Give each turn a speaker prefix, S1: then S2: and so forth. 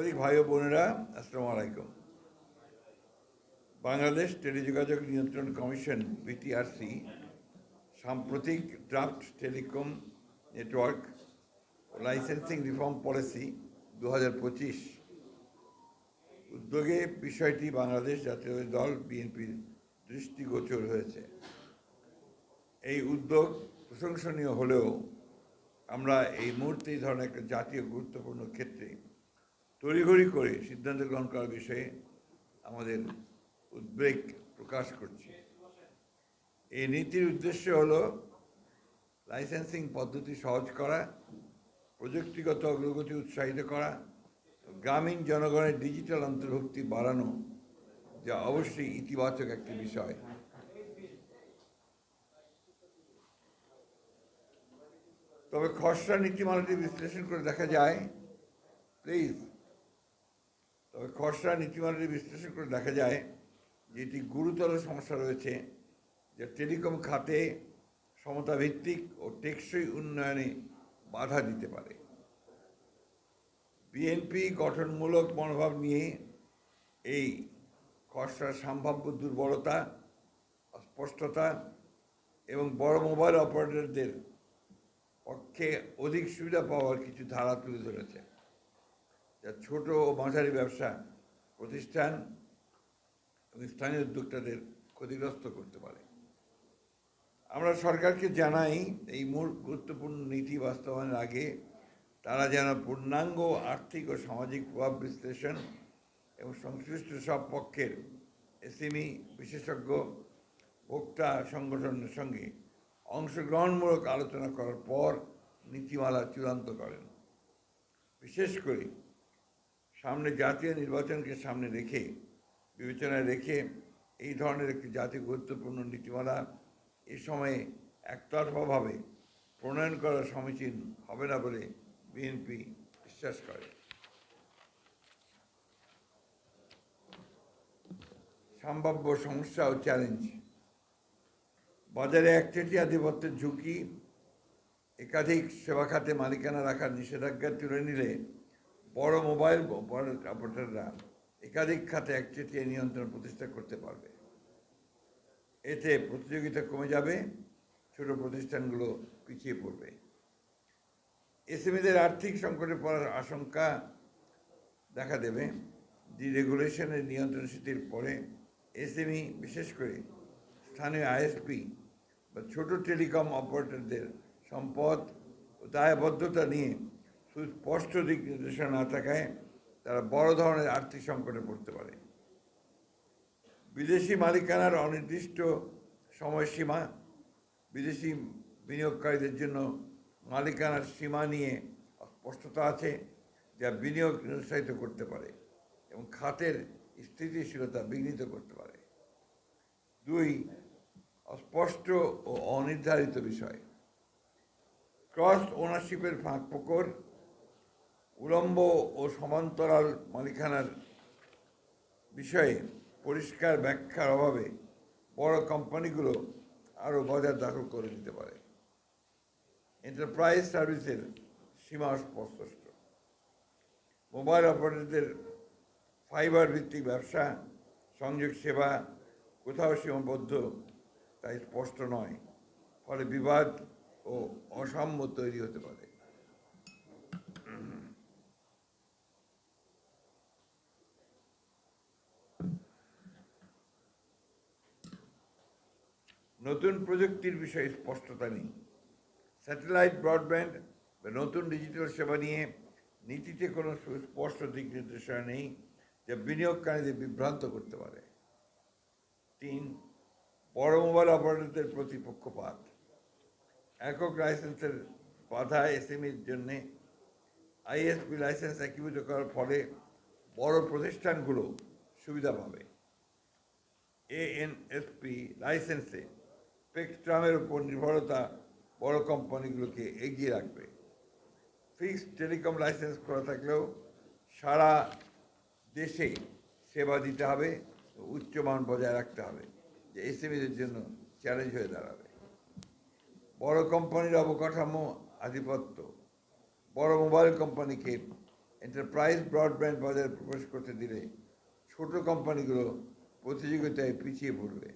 S1: সাংবাদিক ভাই ও বোনেরা, আসসালামু আলাইকুম। বাংলাদেশ টেলিযোগাযোগ নিয়ন্ত্রণ কমিশন বিটিআরসি সাম্প্রতিক draft telecom network licensing reform policy 2025 উদ্যোগে বিষয়টি বাংলাদেশ জাতীয় দল বিএনপির দৃষ্টিগোচর হয়েছে। এই উদ্যোগ প্রশংসনীয় হলেও আমরা এই মুহূর্তে এই ধরনের একটা জাতীয় গুরুত্বপূর্ণ ক্ষেত্রে তড়িঘড়ি করে সিদ্ধান্ত গ্রহণ করার বিষয়ে আমাদের উদ্বেগ প্রকাশ করছি। এই নীতির উদ্দেশ্য হল লাইসেন্সিং পদ্ধতি সহজ করা, প্রযুক্তিগত অগ্রগতি উৎসাহিত করা, গ্রামীণ জনগণের ডিজিটাল অন্তর্ভুক্তি বাড়ানো, যা অবশ্যই ইতিবাচক একটি বিষয়। তবে খসড়া নীতিমালাটি বিশ্লেষণ করে দেখা যায় যে এটি গুরুতর সমস্যা রয়েছে, যা টেলিকম খাতে সমতাভিত্তিক ও টেকসই উন্নয়নে বাধা দিতে পারে। বিএনপি গঠনমূলক মনোভাব নিয়ে এই খসড়ার সম্ভাব্য দুর্বলতা, অস্পষ্টতা এবং বড় মোবাইল অপারেটরদের পক্ষে অধিক সুবিধা পাওয়ার কিছু ধারা তুলে ধরেছে, যা ছোট ও মাঝারি ব্যবসা প্রতিষ্ঠান এবং স্থানীয় উদ্যোক্তাদের ক্ষতিগ্রস্ত করতে পারে। আমরা সরকারকে জানাই, এই মূল গুরুত্বপূর্ণ নীতি বাস্তবায়নের আগে তারা যেন পূর্ণাঙ্গ আর্থিক ও সামাজিক প্রভাব বিশ্লেষণ এবং সংশ্লিষ্ট সব পক্ষের এসএমই, বিশেষজ্ঞ, ভোক্তা সংগঠনের সঙ্গে অংশগ্রহণমূলক আলোচনা করার পর নীতিমালা চূড়ান্ত করেন। বিশেষ করে সামনে জাতীয় নির্বাচনকে সামনে রেখে বিবেচনায় রেখে এই ধরনের একটি জাতীয় গুরুত্বপূর্ণ নীতিমালা এ সময়ে একতরফাভাবে প্রণয়ন করা সমীচীন হবে না বলে বিএনপি বিশ্বাস করে। সম্ভাব্য সমস্যা ও চ্যালেঞ্জ: বাজারে একচেটিয়া আধিপত্যের ঝুঁকি। একাধিক সেবা খাতে মালিকানা রাখার নিষেধাজ্ঞা তুলে নিলে বড় মোবাইল অপারেটররা একাধিক খাতে একচেটিয়া নিয়ন্ত্রণ প্রতিষ্ঠা করতে পারবে। এতে প্রতিযোগিতা কমে যাবে, ছোট প্রতিষ্ঠানগুলো পিছিয়ে পড়বে। এসএমইদের আর্থিক সংকটে পড়ার আশঙ্কা দেখা দেবে। ডিরেগুলেশনের নিয়ন্ত্রণ শিথিল পরে এসএমই, বিশেষ করে স্থানীয় আইএসপি বা ছোট টেলিকম অপারেটরদের সম্পদ ও দায়বদ্ধতা নিয়ে সুস্পষ্ট দিক নির্দেশনা না থাকায় তারা বড় ধরনের আর্থিক সংকটে পড়তে পারে। বিদেশি মালিকানার অনির্দিষ্ট সময়সীমা: বিদেশি বিনিয়োগকারীদের জন্য মালিকানার সীমা নিয়ে অস্পষ্টতা আছে, যা বিনিয়োগ নিরুৎসাহিত করতে পারে এবং খাতের স্থিতিশীলতা বিঘ্নিত করতে পারে। 2. অস্পষ্ট ও অনির্ধারিত বিষয়: ক্রস ওনারশিপের ফাঁকফোকর, উলম্ব ও সমান্তরাল মালিকানার বিষয়ে পরিষ্কার ব্যাখ্যার অভাবে বড় কোম্পানিগুলো আরও বাজার দখল করে দিতে পারে। এন্টারপ্রাইজ সার্ভিসের সীমা অস্পষ্ট। মোবাইল অপারেটরদের ফাইবার ভিত্তিক ব্যবসা, সংযোগ সেবা কোথাও সীমাবদ্ধ, তাই স্পষ্ট নয়, ফলে বিবাদ ও অসাম্য তৈরি হতে পারে। নতুন প্রযুক্তির বিষয়ে স্পষ্টতা নেই। স্যাটেলাইট ব্রডব্যান্ড বা নতুন ডিজিটাল সেবা নিয়ে নীতিতে কোনো সুস্পষ্ট দিক নির্দেশনা নেই, যা বিনিয়োগকারীদের বিভ্রান্ত করতে পারে। 3. বড় মোবাইল অপারেটরদের প্রতি পক্ষপাত। একক লাইসেন্সের বাধা এসএমইর জন্যে আইএসপি লাইসেন্স একীভূত করার ফলে বড় প্রতিষ্ঠানগুলো সুবিধা পাবে। এএনএসপি লাইসেন্সে স্পেকট্রামের উপর নির্ভরতা বড় কোম্পানিগুলোকে এগিয়ে রাখবে। ফিক্সড টেলিকম লাইসেন্স করা থাকলেও সারা দেশে সেবা দিতে হবে, উচ্চমান বজায় রাখতে হবে, যে এসএমইদের জন্য চ্যালেঞ্জ হয়ে দাঁড়াবে। বড় কোম্পানির অবকাঠামো আধিপত্য: বড় মোবাইল কোম্পানিকে এন্টারপ্রাইজ ব্রডব্যান্ড বাজারে প্রবেশ করতে দিলে ছোট কোম্পানিগুলো প্রতিযোগিতায় পিছিয়ে পড়বে।